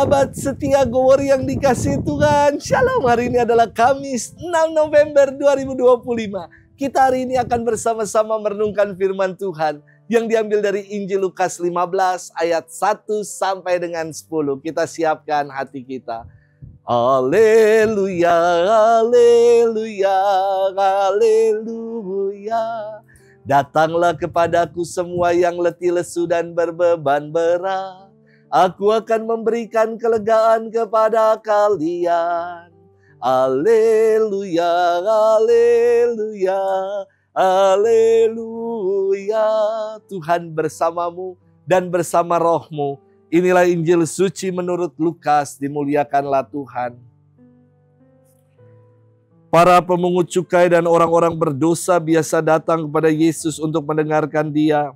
Sahabat setia Gowor yang dikasihi Tuhan, Shalom. Hari ini adalah Kamis 6 November 2025. Kita hari ini akan bersama-sama merenungkan firman Tuhan yang diambil dari Injil Lukas 15 ayat 1 sampai dengan 10. Kita siapkan hati kita. Haleluya, haleluya, haleluya. Datanglah kepadaku semua yang letih lesu dan berbeban berat. Aku akan memberikan kelegaan kepada kalian. Haleluya, haleluya, haleluya. Tuhan bersamamu dan bersama rohmu. Inilah Injil suci menurut Lukas, dimuliakanlah Tuhan. Para pemungut cukai dan orang-orang berdosa biasa datang kepada Yesus untuk mendengarkan Dia.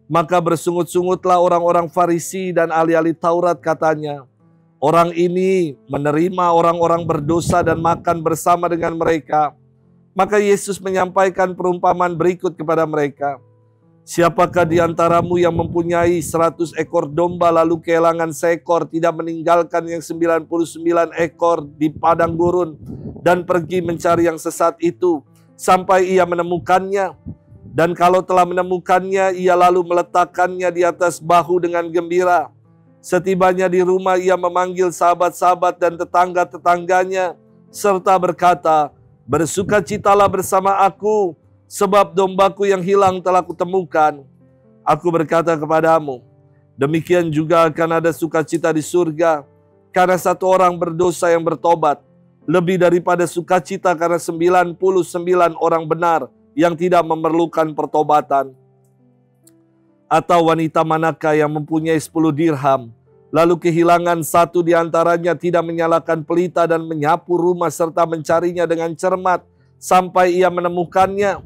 Maka bersungut-sungutlah orang-orang Farisi dan ahli-ahli Taurat, katanya, orang ini menerima orang-orang berdosa dan makan bersama dengan mereka. Maka Yesus menyampaikan perumpamaan berikut kepada mereka. Siapakah di antaramu yang mempunyai 100 ekor domba lalu kehilangan seekor, tidak meninggalkan yang 99 ekor di padang gurun dan pergi mencari yang sesat itu sampai ia menemukannya? Dan kalau telah menemukannya, ia lalu meletakkannya di atas bahu dengan gembira. Setibanya di rumah, ia memanggil sahabat-sahabat dan tetangga-tetangganya, serta berkata, bersukacitalah bersama aku, sebab dombaku yang hilang telah kutemukan. Aku berkata kepadamu, demikian juga akan ada sukacita di surga, karena satu orang berdosa yang bertobat, lebih daripada sukacita karena 99 orang benar, yang tidak memerlukan pertobatan. Atau wanita manakah yang mempunyai 10 dirham, lalu kehilangan satu di antaranya, tidak menyalakan pelita dan menyapu rumah serta mencarinya dengan cermat sampai ia menemukannya.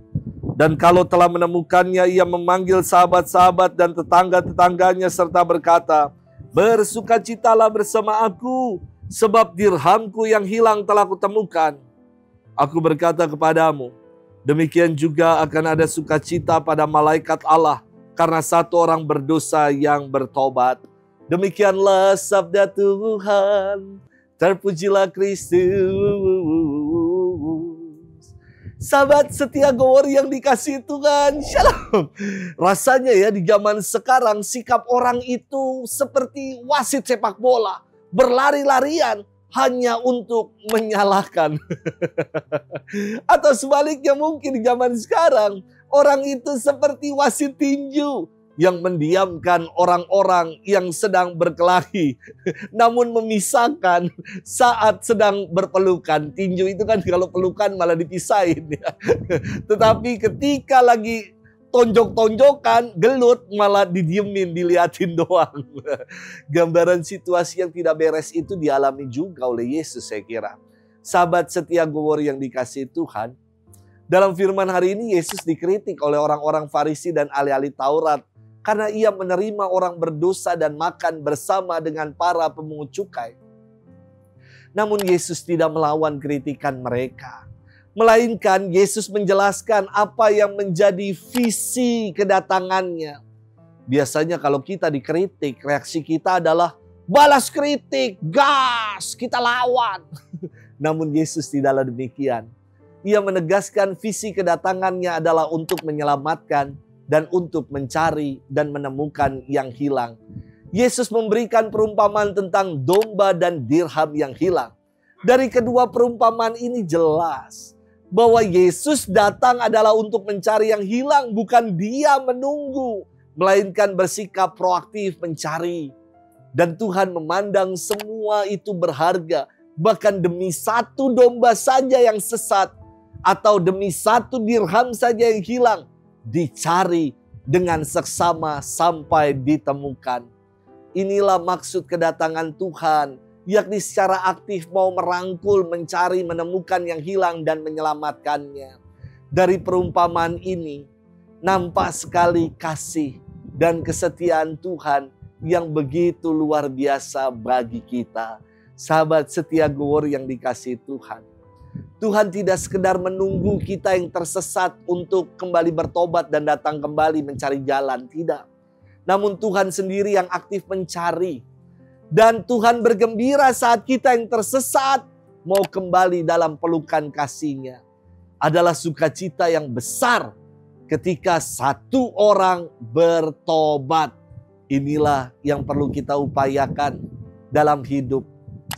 Dan kalau telah menemukannya, ia memanggil sahabat-sahabat dan tetangga-tetangganya serta berkata, bersukacitalah bersama aku, sebab dirhamku yang hilang telah kutemukan. Aku berkata kepadamu, demikian juga akan ada sukacita pada malaikat Allah karena satu orang berdosa yang bertobat. Demikianlah sabda Tuhan. Terpujilah Kristus. Sahabat setia Gowor yang dikasihi Tuhan, Shalom. Rasanya ya di zaman sekarang sikap orang itu seperti wasit sepak bola, berlari-larian hanya untuk menyalahkan. Atau sebaliknya mungkin di zaman sekarang, orang itu seperti wasit tinju yang mendiamkan orang-orang yang sedang berkelahi, namun memisahkan saat sedang berpelukan. Tinju itu kan kalau pelukan malah dipisahin ya. Tetapi ketika lagi tonjok-tonjokan, gelut, malah didiemin, diliatin doang. Gambaran situasi yang tidak beres itu dialami juga oleh Yesus, saya kira. Sahabat setia Gowor yang dikasihi Tuhan, dalam firman hari ini Yesus dikritik oleh orang-orang Farisi dan ahli-ahli Taurat karena ia menerima orang berdosa dan makan bersama dengan para pemungut cukai. Namun Yesus tidak melawan kritikan mereka. Melainkan Yesus menjelaskan apa yang menjadi visi kedatangannya. Biasanya kalau kita dikritik, reaksi kita adalah balas kritik, gas, kita lawan. Namun Yesus tidaklah demikian. Ia menegaskan visi kedatangannya adalah untuk menyelamatkan dan untuk mencari dan menemukan yang hilang. Yesus memberikan perumpamaan tentang domba dan dirham yang hilang. Dari kedua perumpamaan ini jelas bahwa Yesus datang adalah untuk mencari yang hilang, bukan Dia menunggu, melainkan bersikap proaktif mencari. Dan Tuhan memandang semua itu berharga, bahkan demi satu domba saja yang sesat, atau demi satu dirham saja yang hilang, dicari dengan seksama sampai ditemukan. Inilah maksud kedatangan Tuhan, yakni secara aktif mau merangkul, mencari, menemukan yang hilang dan menyelamatkannya. Dari perumpamaan ini nampak sekali kasih dan kesetiaan Tuhan yang begitu luar biasa bagi kita. Sahabat setia Gowor yang dikasihi Tuhan, Tuhan tidak sekedar menunggu kita yang tersesat untuk kembali bertobat dan datang kembali mencari jalan, tidak. Namun Tuhan sendiri yang aktif mencari. Dan Tuhan bergembira saat kita yang tersesat mau kembali dalam pelukan kasih-Nya. Adalah sukacita yang besar ketika satu orang bertobat. Inilah yang perlu kita upayakan dalam hidup.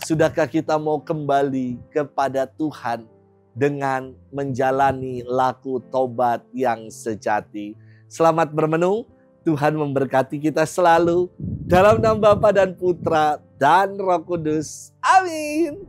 Sudahkah kita mau kembali kepada Tuhan dengan menjalani laku tobat yang sejati? Selamat bermenung. Tuhan memberkati kita selalu. Dalam nama Bapa dan Putra dan Roh Kudus. Amin.